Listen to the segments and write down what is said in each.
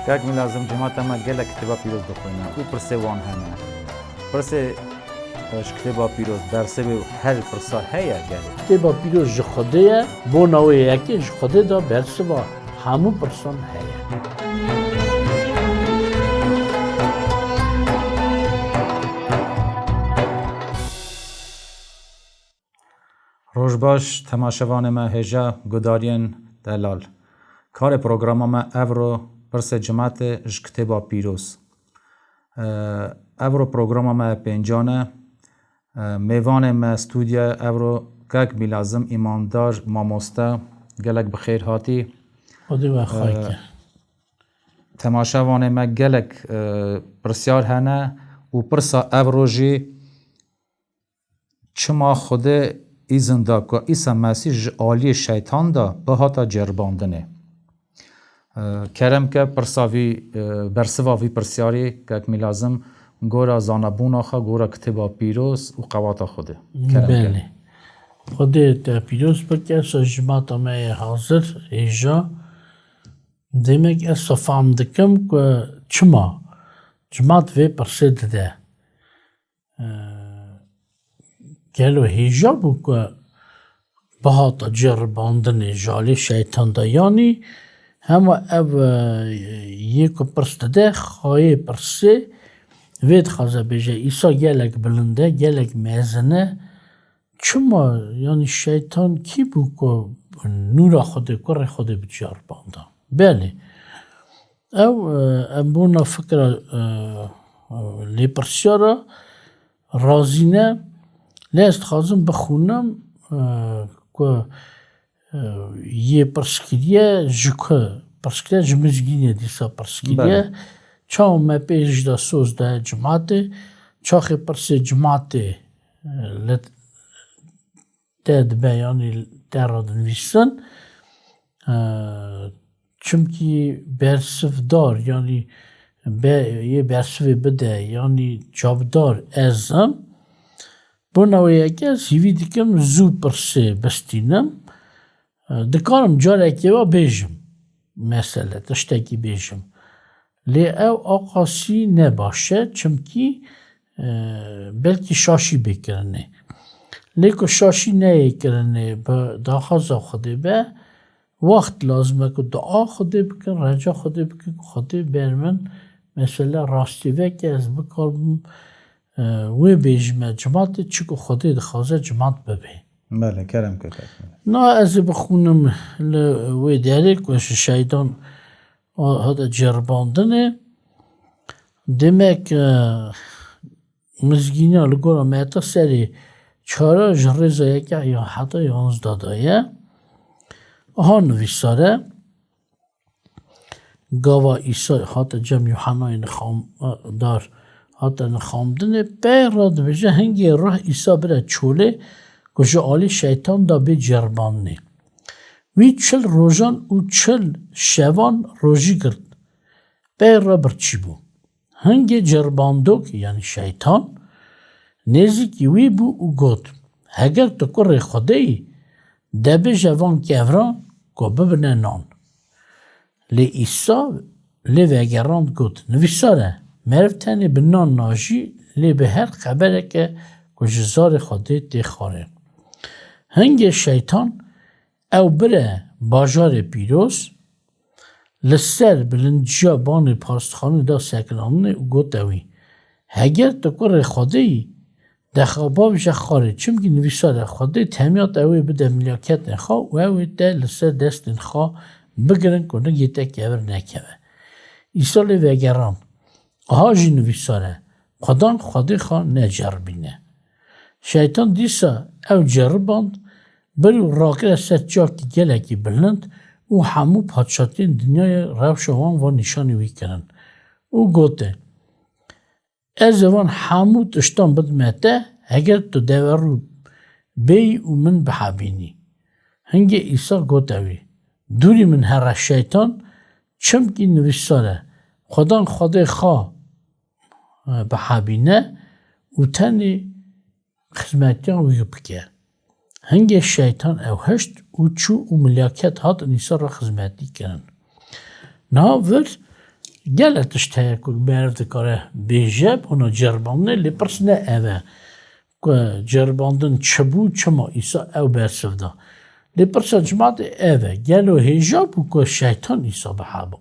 كاك من لازم جماعة ما قال كتابة بيروز دخونا وبرسي وان هنا برسي كتابة بيروز درسي هر برسا هيا قال كتابة بيروز جخده بوناوي يكي جخده دا برسي و همو برسان هيا روش باش تماشوان ما هجا گدارین دلال کار پروگرام ما اورو برس جماعت اش کتابا پیروز اورو پروگرام ما پنجانه میوان ما استودیا اورو کاک بلازم ایماندار ماموستا گلک بخیر هاتی خودی و خواهی تماشوان ما گلک پرسیار هنه و پرسا اورو جی چما خوده ایزن دا که ایسا مسیح آلی شیطان دا به هاتا جرباندنه کرم که پرساوی برسواوی پرسیاری که اک میلازم گورا زانبون آخا گورا کتبا پیروز و قواتا خوده بله خوده تا پیروز بکه سا جماعت همه حاضر ایجا demek esa famdikim که چما جماعت وی پرسید ده گلو هیجا بو که بهات جرباندن جالی شیطان دا یعنی همه او یکو پرسته ده خواهی پرسه وید خوازه بیجه ایسا گلک بلنده گلک میزنه چما یعنی شیطان کی بو که نورا خوده کره خوده بجربانده بله او بونا فکر لی پرسیارا رازینه لیست خواستم بخونم که یه پرسکریه جکه پرسکریه جمزگینه دیسا پرسکریه چاو ما پیش دا سوز دا جماعته چاخی پرسی جماعته تاد بیانی تراد نویسن چونکی برسف دار یعنی یه برسفی بده یعنی جابدار ازم بناویه که سیوی دیکم زو پرسه بستینم دکارم جاره که با بیجم مثلا تشتکی بیجم لی او آقاسی نباشه چمکی بلکی شاشی بکرنه لیکو شاشی نکرنه با داخازا خوده به وقت لازمه که دعا خوده بکن رجا خوده بکن خوده برمن مثلا راستی وکی از بکارم وی بیجمه جماعت چیکو خوده دخوازه جماعت ببه بله کرم که نه از بخونم وی داره که شیطان هذا جرباندنه demek مزگینه لگورا میتا سری چهارا جرزه یکی یا حتی 11 دایه آها نویساره گاوا ایسا حتی جمع یوحنای نخام دار حتی نخامدنه بیراد بجه هنگی روح ایسا بره چوله کجا آلی شیطان دا به جربانه وی 40 روزان و 40 شوان روزی کرد بیرا برچی بو هنگی جرباندوک یعنی شیطان نزیکی وی بو او گود اگر تو کره خودهی دبه جوان کهوران که ببنه نان لی ایسا لی وگراند گود نویساره مرف تنی بنان ناجی لی به هر خبره که جزار خوده تی خاره هنگی شیطان او بره باجار پیروز لسر بلنجا بان پاستخانه دا سکنانه او گود اوی اگر تو کره خوده ای دخوابا بشه خاره چمکی نویساره خوده تمیات اوی بده ملیاکت نخواه و اوی ده لسر دست نخواه بگرن کنه یه تک اول نکوه ایسا لی وگران آجی نویساره خدان خوده خواه نجربینه شیطان دیسا او جرباند بری راکر سر جاکی گلکی بلند او همو پادشاتین دنیای روشوان و نشانی وی کرن او گوته از وان همو تشتان بدمته اگر تو دورو بی او من بحبینی هنگی ایسا گوته وی دوری من هر شیطان چمکی نویساره خدان خوده خواه بحبینه و تنی خدمتیان وی بکه هنگی شیطان او هشت او چو او ملیاکت هات نیسا را خدمتی کرن ناور گلتش تایی که مرد دکاره بیجه اونا جربانه لپرس نه اوه که جرباندن چه بود چه ما ایسا او برسف دا لپرس جماعت اوه گلو هیجا بود که شیطان ایسا بحابا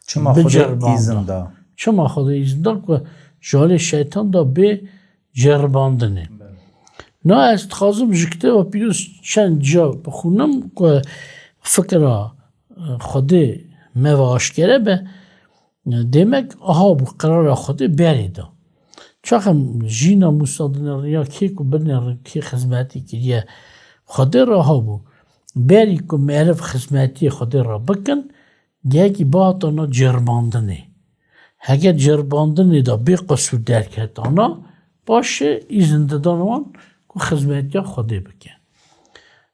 چما خود ایزن دا چما خود ایزن دا که جال شیطان دا به جرباندنه نه از خازم جکته و پیروز چند جا بخونم که فکره خود مواش به demek aha bu karara xwe berê da. Çaxem jîna Musa dineriya kê ku binêrin kê xizmetî kiriye Xwedê re habû. Berî ku meriv xizmetiyê Xwedê re bikin yekî bihatana ceribandinê. Heger ceribandinê da bê qesûr derketana baş e îzin didan wan ku xizmetiya Xwedê bike.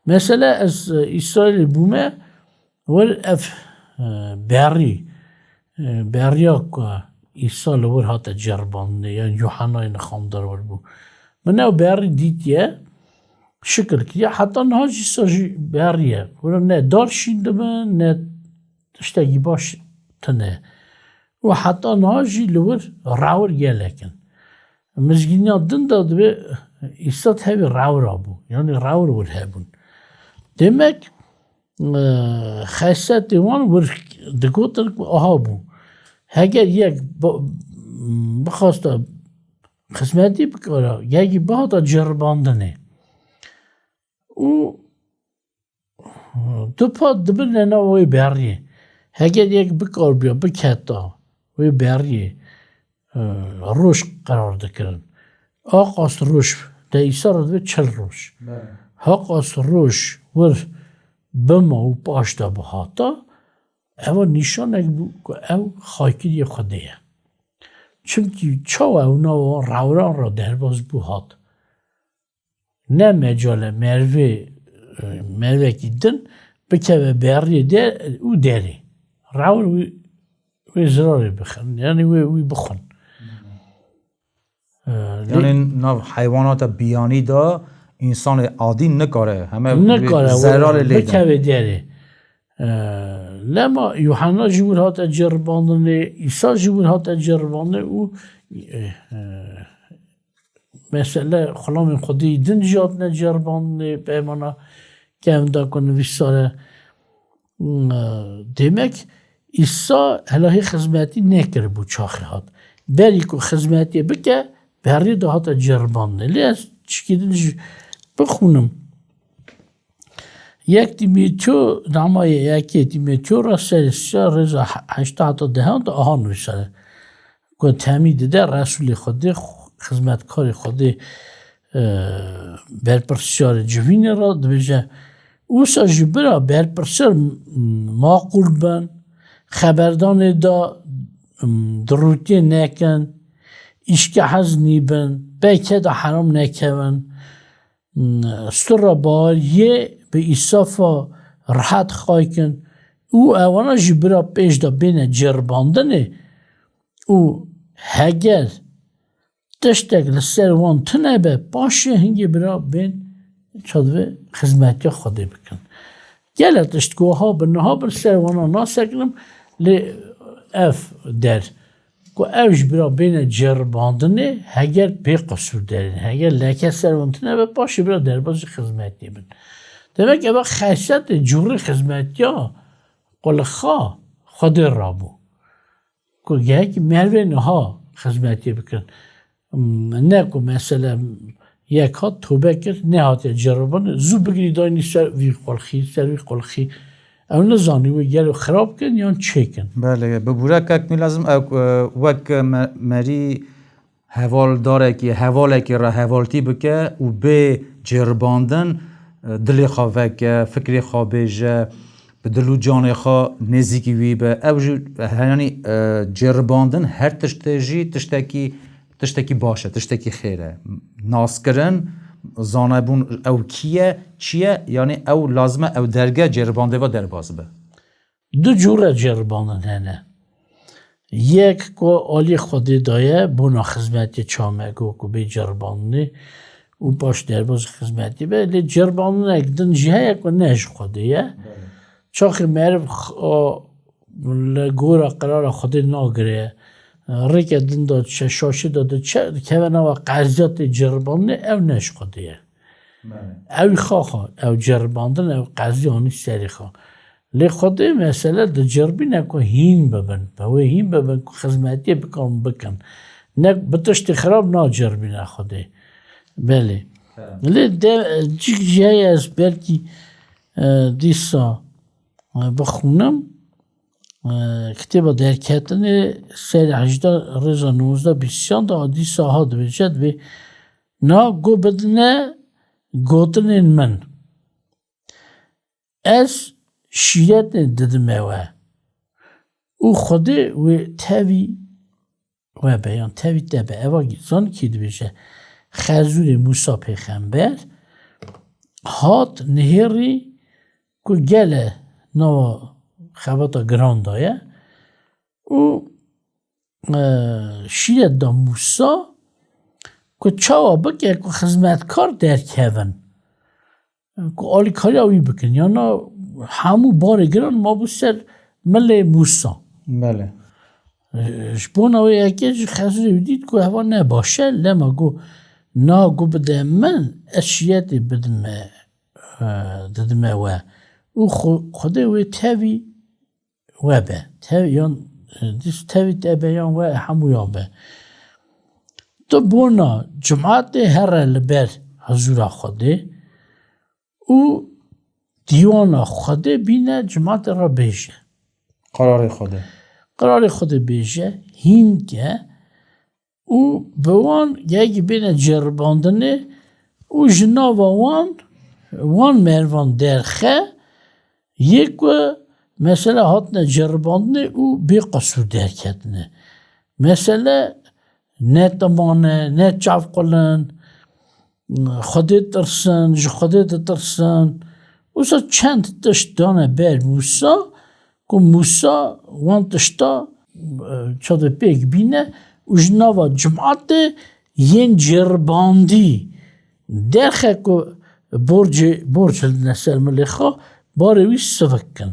Mesela ez İsraîlê bûme wir ev berîya ku İsa li wir hate ceribandinê yani Yuhanayê Nixandar wir bû. Min ew berî dîtiye şikir kiriye heta niha jî îsa jî berî ye. Wir ne dar şîn dibin ne tiştekî baş tune. û heta niha jî li wir rawir gelekin. Mizgîniya din da dibe İsa tevî rawira bû. Yani rawir wir hebûn. Demek xesetê wan wir digotin ku aha bû. Heger yek bixwasta xizmetî bikare yekî bihata ceribandinê û du pat dibin nav wê beriyê. Heger yek bikarbûya biketa wê beriyê roj qerar dikirin. Aqas roj de îsa re dibe 40 roj. Haqas roj wir bima û paş de bihata ew nîşanek bû ku ew xakirî Xwedê ye. Çimkî çawa ew nava rawiran re derbas bû hat. Ne mecale mervekî din bikeve beriyê de û derê. Rawir wê zirarê bixin yani wê bixwin. Yani nav heywanata biyanî da insanê adî nikare heme zerarê lê bikeve derê. Lema Yuhanna jî wir hate ceribandinê, İsa jî wir hate ceribandinê û mesele xulamên Xwedî din jî hatine ceribandinê peymana kevin ku nivîsa re. Demek İsa helahî xizmetî nekiribû çaxê hat. Berî ku xizmetiyê bike berî de hate ceribandinê. Lê ez çikî din jî bixwînim. Yek Tîmoteo namayê yekê Tîmoteo ra serê rêza heşta heta dehan da aha nivîsare. Ku temî dide Resulê Xwedê xizmetkarê Xwedê berpirsyarê civînê ra dibêje wisa ji bira berpirsar maqûl bin, xeberdanê da dirûtiyê nekin, îşkehez nîbin, beke de heram nekevin, stura bariyê bi îsafa rihet xaykin û ewana jî bira pêş de bêne ceribandinê û heger tiştek li ser wan tune be paşê hingê bira bên çadibe xizmetiya Xwedê bikin. Gelek tişt ku aha bin niha bir ser wana nasekirim lê ev der ku ew ji bira bêne ceribandinê heger pê qesûr derin. Heger leke ser wan tune be paşê bira derbasî xizmetiyê bin. Demek ev xesetê cûrê xizmetiya qul xa Xwedê rabû. Ku yekî mervê niha xizmetiyê bikin. Ne ku mesela yek hat tobe kir nehatiye ceribandin zû bigirî danî ser vî qulxî ser vî qulxî. Ew nizanî wê gelo xirab kin yan çêkin. Bele bi bûrekek lazim ew wek merî hevaldarekî hevalekî re hevaltî bike û bê ceribandin dilê xwe veke, fikrê xwe bêje, bi dil û canê xwe nêzîkî wî be. Ew jî yanî ceribandin her tiştê jî tiştekî baş e, tiştekî xêr e. Naskirin, zanebûn ew kî ye, çi ye yanî ew lazim e ew derge ceribandê ve derbas be. Du cûre ceribandin hene. Yek ku alî Xwedê daye bûna xizmetiyê çameko ku bê ceribandinê û baş derbasî xizmetî be lê ceribandinek din jî heye ku ne ji Xwedê ye. Çaxê meriv لگورا قرار خود ناگره ریک دن داد شاشی داد چه که نوا قضیات جربان او نش خودیه او خواه او جرباندن او قضیانی سری خواه لی خودی مثلا د جربی نکو هین ببن و هین ببن که خدمتی بکن نه بتشت خراب نا جربی نه خودی بله لی جای از بلکی دیسا بخونم کتاب درکتن سر 18 رضا 19 بیسیان دا دیسا ها دویجد و نا گو بدنه گوتنین من از شیرت ددمه و او خوده و تاوی و بیان تاوی تبه اوا گیزان که دویجه خزور موسا پیغمبر هات نهری که گله نوا خواتا گراندایه او شیرت دا موسا که چاوا بکه که خدمتکار در کهون که آلی کاری آوی بکن یانا همو بار گران ما بو سر مل موسا بله شبون اوی اکه خزوری دید که هوا نباشه لما گو نا گو بده من اشیاتی بدمه و او خوده وی تاوی و به تاویان دیس تاوی تابیان و همویان به تو بونا جماعت هر لبر حضور خوده او دیوان خوده بینه جماعت را بیشه قرار خوده بیشه هین که او بوان یکی بینه جرباندنه او جناو وان مروان درخه یک مثلا هاتنه جرباندنه او بی قصور درکتنه مثلا نه تمانه نه چاف قلن خوده ترسن خوده ترسن اوسا چند تشت دانه بر موسا که موسا وان تشتا چاده پیک بینه او جناوا جماعت ین جرباندی درخه که برج نسر ملیخا باروی سفکن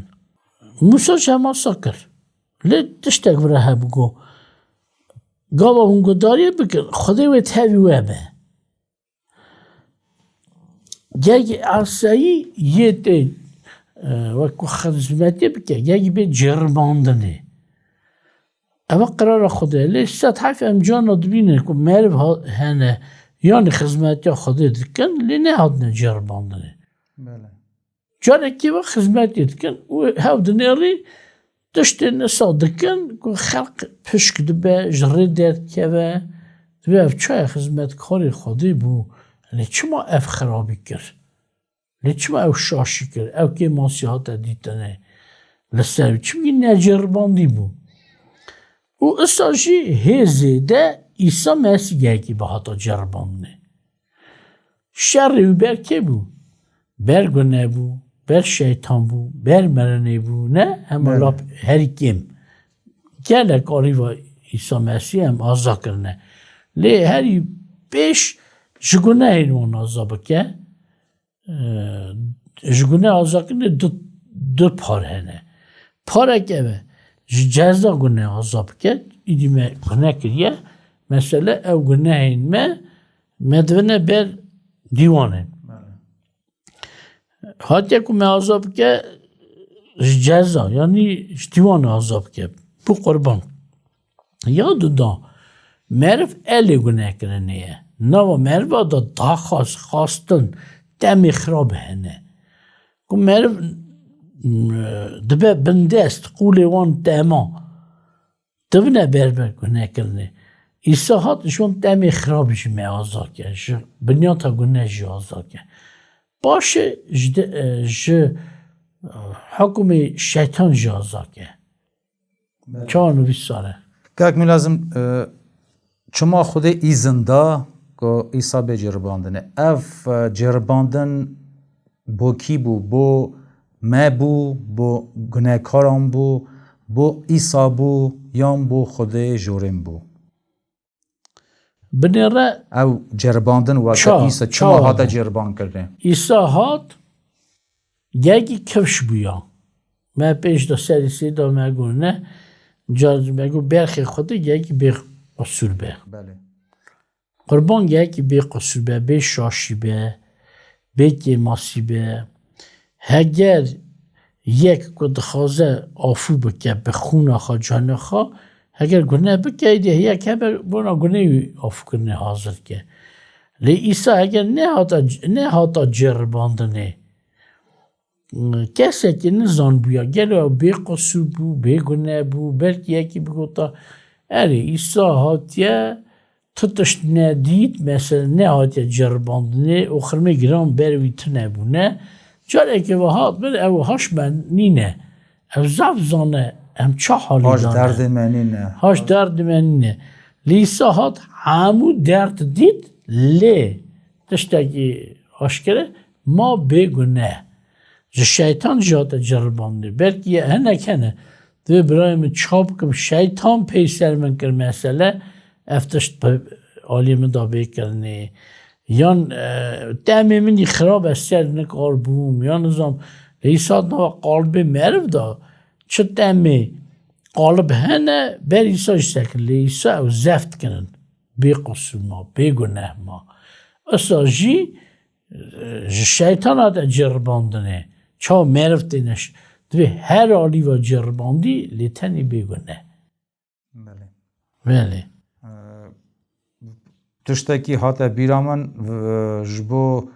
موسا شما سکر لی تشتک برای بگو گاوا اونگو داری بکن خدا و تاوی و به یکی عرصایی یه تی وکو خدمتی بکن یکی به جرباندنه اما قرار خدا لی ست حرف امجان دبینه که مرب هنه یعنی خدمتی خدا دکن لی نه هدنه جرباندنه جانه که و خدمتی دکن و هاو دنیاری دشت نسا دکن که خلق پشک دبه جره درد که و دبه اف چای خدمت کاری خودی بو لی چما اف خرابی کر لی چما اف شاشی کر او که ماسیحات دیتنه لسر چمی نجرباندی بو او اصاجی هزه ده ایسا مسیحه که به حتا جربانده شر او بر که بو بر گناه بو بر شیطان بو بر مرنه بو نه همه لاب هر کم گلک آری و عیسی مسیح هم آزا کرنه لی هری پیش جگونه اینوان آزا بکه جگونه آزا کرنه دو پار هنه پاره که به جزا گونه آزا بکه ایدی ما گناه کریه مثلا او گناه این مدونه بر دیوانه حتی که من عذاب که جزا یعنی دیوان عذاب که bu kurban. Ya da merv eli günah kireniye. Nava merva da daha xastın demi xrab hene. Ku merv dibe bindest quli wan dema. Dibne berber günah kireni. İsa hat şun demi xrab jme azake. Binyata günah ji azake. Başı ji حکومی شیطان جازا که چون ویساره که اکمی لازم چما خود ایزنده که ایسا به جرباندنه اف جرباندن بو کی بو بو ما بو گناهکاران بو ایسا بو یا بو خود جورم بو بنیره او جرباندن و ایسا چما هاتا جربان کرده ایسا هات یکی کفش بویا ما پیش دا سری سی دا مگو نه جا مگو برخی خود یکی بی قصور به بله قربان یکی بی قصور به بی شاشی به بی کماسی به هگر یک کد خوازه آفو بکه به خون آخا جان آخا اگر گناه بکه یک هبر بنا گناه آفو کنه حاضر که لی ایسا اگر نه هاتا جرباندنه کسی که نزان بویا گلو بی قصور بو بی گناه بو بلکه یکی بگو تا اری ایسا هاتیه تتش ندید مثلا نه هاتیه جرباندنه اخرمه گرام بروی تنبونه جاره که وهات بر او هاش من نینه او زف زانه هم چه حالی هاش دانه درد منی نه هاش درد من نینه لیسا هات همو درد دید لی تشتاکی آشکره ما بگونه شیطان جاده جربانده بلکه هنه کنه دو برایم چاب کم شیطان پیسر من کر مسئله افتشت عالیم دا بکرنه یان دمی منی خراب از سر نکار بوم یا نظام لیساد نوا قالب مرو دا چه دمی قالب هنه بر ایساش سکن لیسا او زفت کنن بی قصور ما بی گناه ما اصلا جی شیطان ها دا جرباندنه چا مرو دینش دوی هر آلی و جرباندی لیتنی بی گناه بله بله تشتکی هات بیرامن جبو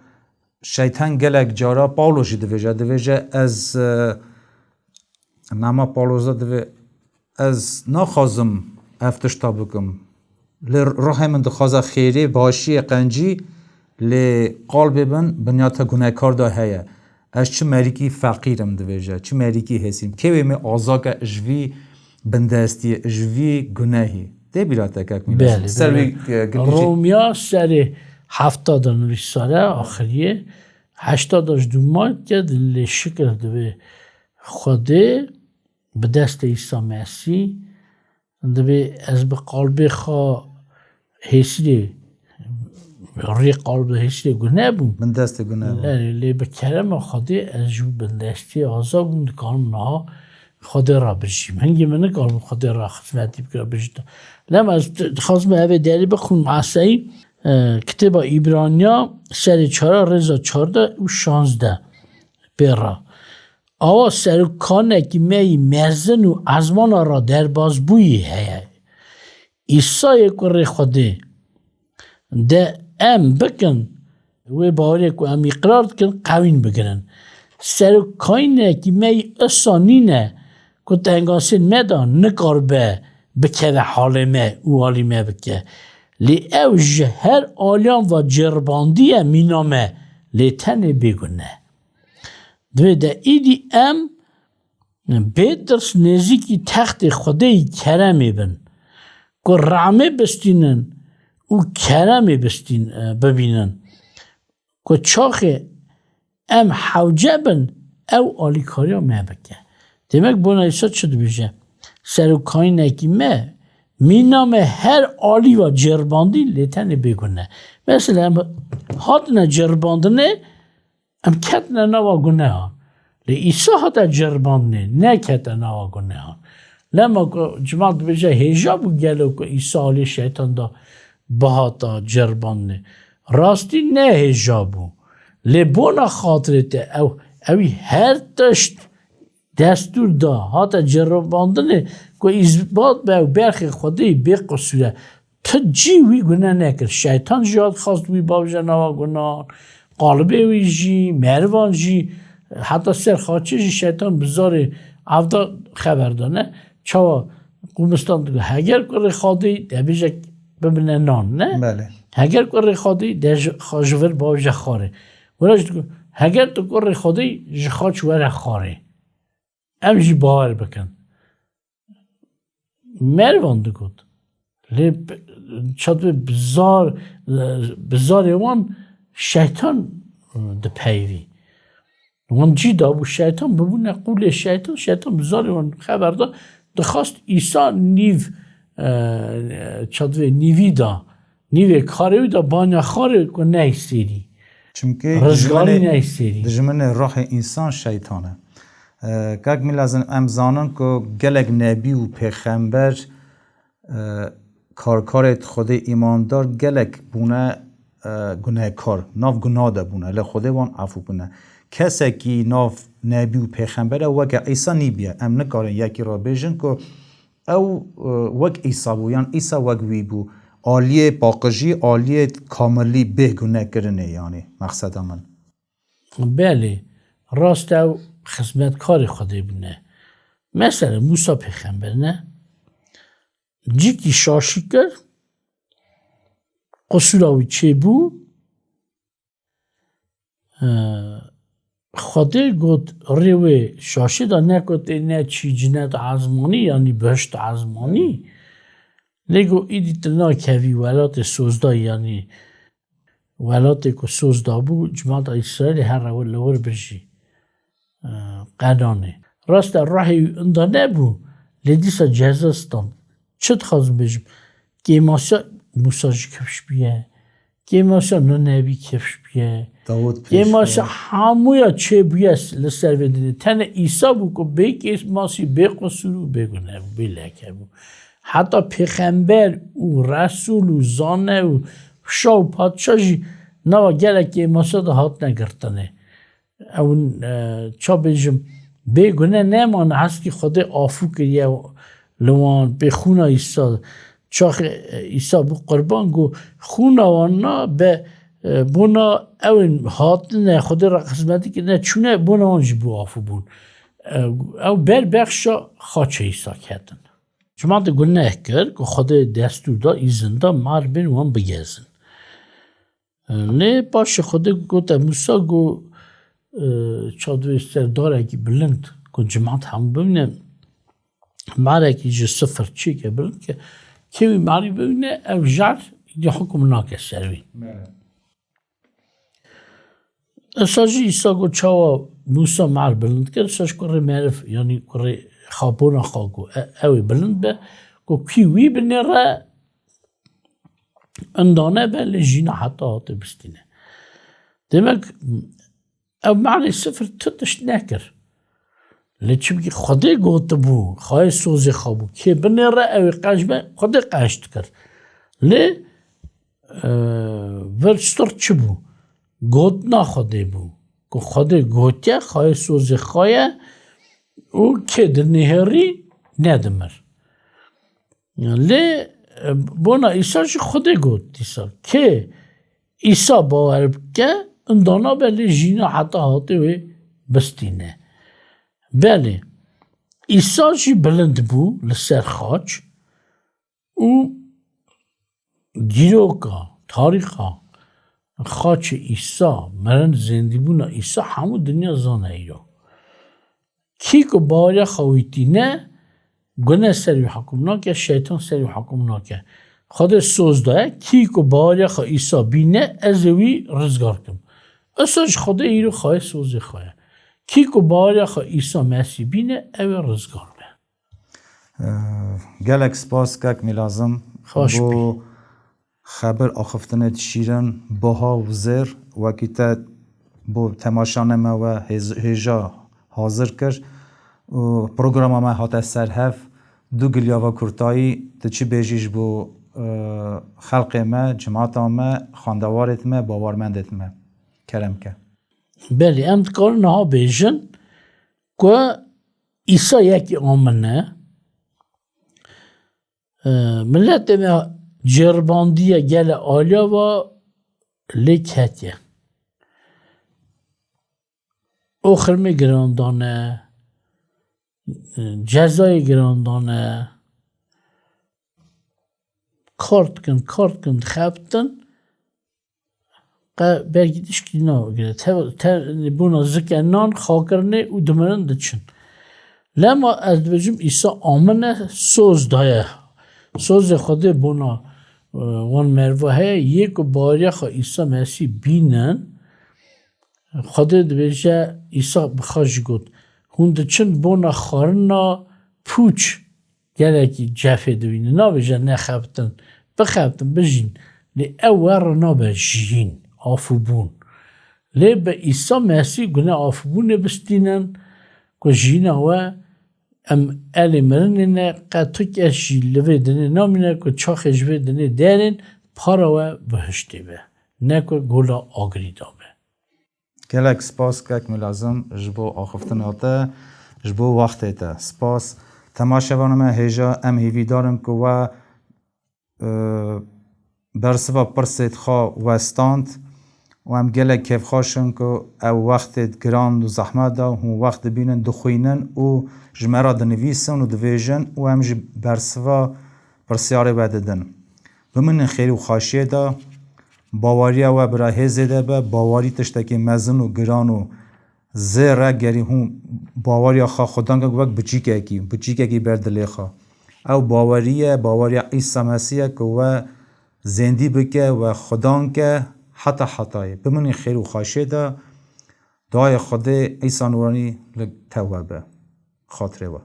شیطان گلک جارا پاولوشی دویجه از نما پاولوزا دوی از نخوازم افتشتا بکم لی روح من دخوازا خیری باشی قنجی لی قلب بن بنیاتا گناه کار دا هیا از چه مریکی فقیرم دویجه چه مریکی حسیم که می آزاک اجوی بندستی اجوی گناهی ده بیراته که بله رومیا سر 70 نویس ساله آخریه 80 دومات کرد لی شکر دوی خوده به دست عیسی مسیح دوی از به قلب خواه حسیده ری قلب حسیده گناه بود من دست گناه بود لی به کرم خوده از جو بندستی آزا بود کارم نها خوده را بشیم هنگی من نکارم خوده را خدمتی بکر بشید لما از خواستم اوه داری بخون معصایی کتاب ایبرانیا سر 4 رزا 14 و 16 برا آوا سرکانه که می مرزن و ازمان را در بازبویی هیا ایسای کره خوده ده ام بکن و باوری که ام اقرار کن قوین بگرن سرکانه که می اصانینه که تنگاسین مدان نکار به بکه حال ما او حالی ما بکه لی او هر آلیان و جرباندیه مینامه لی تنه بگونه دوی ده ایدی ام بیترس نزیکی تخت خدای کرمی بن که رعمه بستینن او کرمی ببینن که چاخه ام حوجه بن او آلیکاری ها ما بکه demek buna ise şudur bir şey. Serukayne kime miname her ali ve cerbandi letene begune. Mesela hadne cerbandine em ketne nava günah. Le İsa hata cerbandine ne ketne nava günah. Lama cemaat bir şey hicab geliyor ki İsa ali şeytan da bahata cerbandine. Rasti ne hicabu. Le buna hatırete ev her taşt دستور دا حتی جرباندنه که اثبات به برخی خودی بی قصوره تا جی وی گناه نکر شیطان جاد خواست وی باوجه نوا گناه قالبه وی جی مروان جی حتی سر خاچه جی شیطان بزار افدا خبر دانه چاوا قومستان دیگه هگر کره خودی دبیجه ببینه نان نه بله هگر کره خودی دج خاجور باوجه خاره ولی هگر تو کره خودی جخاچ وره خاره ام جی باور بکن مروان دکود لی چطور بزار وان شیطان ده پیوی وان جی دا بو شیطان ببونه قول شیطان بزار وان خبر دا دخواست ایسا نیو چطور نیوی دا نیوی کاری دا بانیا خاره که نیستیری چونکه رزگاری نیستیری دجمن روح انسان شیطانه کاک میلازن ام زانن که گلک نبی و پیغمبر کارکارت خود ایماندار گلک بونه گناه کار ناف گناه ده بونه لی خود وان عفو بونه کسی که ناف نبی و پیغمبر وکه ایسا نیبیه ام نکارن یکی را بیجن که او وک ایسا بو یعنی ایسا وک وی بو عالیه باقجی عالیه کاملی به گناه کرنه یعنی مقصد من بله راست او خدمتکار خدا بونه مثلا موسی پیغمبر نه جیکی شاشی کرد قصوراوی چه بو خدا گفت روی شاشی دا نکت نه چی جنت عزمانی یعنی بهشت عزمانی نگو ایدی تنا کوی ولات سوزدا یعنی ولات که سوزدا بو جماعت اسرائیل هر رو لور برشی قدانه راست راهی اندا نبو لدیسا جزاستان چت خواستم بجم که ماسا موساج کفش بیه که ماسا نبی کفش بیه که ماسا همویا چه بیه لسر بدنه تن ایسا بو که بیک ماسی بی قصورو بگونه بی لکه بو حتی پیغمبر و رسول و زانه و شا و پادشاهی نوا گله که ماسا ده هات نگرتنه اون چا بجم بگونه نمانه هست که خدا آفو کریه لوان به خونه ایسا چاخ ایسا بو قربان گو خونه وانا به بونا اون هاتنه خدا را قسمتی که نه چونه بونا وانجی بو آفو بون او بر بخشا خاچه ایسا کردن چما ده گناه کرد که خدا دستور دا ایزنده مار بین وان بگزن نه باشه خدا گوته موسا گو چادوی سرداره که بلند که جماعت هم ببینه ماره که جه صفر چی که بلند که کمی ماری ببینه او جار دی حکم ناکه سروی اساجی ایسا گو چاوا موسا مار بلند کرد اساج کره معرف یعنی کره خوابونا خواگو اوی بلند به که کیوی بنه را اندانه به لجینه حتی هاته بستینه demek او معنی صفر تتش نکر لیچم که خدا گوت بو خواهی سوزی خوابو که بنه را اوی قاش به خدا قاشت کرد لی ورستر چی بو گوت نا خدا بو که خدا گوتیا خواهی سوزی خواهی او که در نهاری ندمر لی بونا ایساش خدا گوت ایسا که ایسا باور که اندانا بله جینا حتی هاته و بستینه بله ایسا جی بلند بو لسر خاچ او دیروکا تاریخا خاچ ایسا مرن زندی بونا ایسا همو دنیا زانه ایرو کی که باید خویتی نه گناه سری حکم ناکه شیطان سری حکم ناکه خود سوز داره کی که باید خوا ایسا بینه ازوی رزگار کم اساش خدا ایرو خواه سوزی خواه کی که باید خوا ایسا مسیح بینه اوی رزگار به گلک سپاس که میلازم بو خبر آخفتنت شیرن باها و زر وکی تا بو تماشانه و هجا حاضر کرد پروگرام ما هات سرهف دو گلیاوا کرتایی تچی بیجیش بو خلق ما جماعت ما خاندوارت ما باورمندت ما کرم که بله ام کار نه بیجن که عیسی یکی آمنه ملت ما جرباندیه گل آلیا و لیکتیه آخر می گراندانه جزای گراندانه کارت کن خبتن برگیدش که نه گره بونا زکنان خاکرنه و دمرن دچن لما از بجم ایسا آمنه سوز دایه سوز خود بونا وان مروه یک باری خواه ایسا مسیح بینن خود دویجه ایسا بخواش گود هنده چند بونا خارنا پوچ گره که جفه دوینه نا بجه نخبتن بخبتن بجین لی اوار نا بجین آفو بون لی به ایسا مسیح گناه آفو بونه بستینن که جینا و ام الی مرنینه قطو کشی لوی دنی نامینه که چاخ جوی دنی درین پارا و بهشتی به نه که گولا آگری دابه. گلک سپاس که ملازم جبو آخفتن آتا جبو وقت تا سپاس تماشاوانم هجا ام هیوی دارم که و برسوا پرسید خواه وستاند و ام گلک کیف خواشم که او وقت گراند و زحمت دا و وقت بینن دخوینن و جمعه دنویسن و دویجن و ام برسوا پرسیاره بددن بمن خیر و خاشیه دا باوریا و برای هزه ده به باوری تشتکی مزن و گران و زیره گری هم باوریا خواه خودان که وقت بچیکه کی بردلی خواه او باوریا عیسی مسیح که و زندی بکه و خودان که حتی بمنی خیر و خاشه ده دعای خود عیسی نورانی لگ توبه خاطره و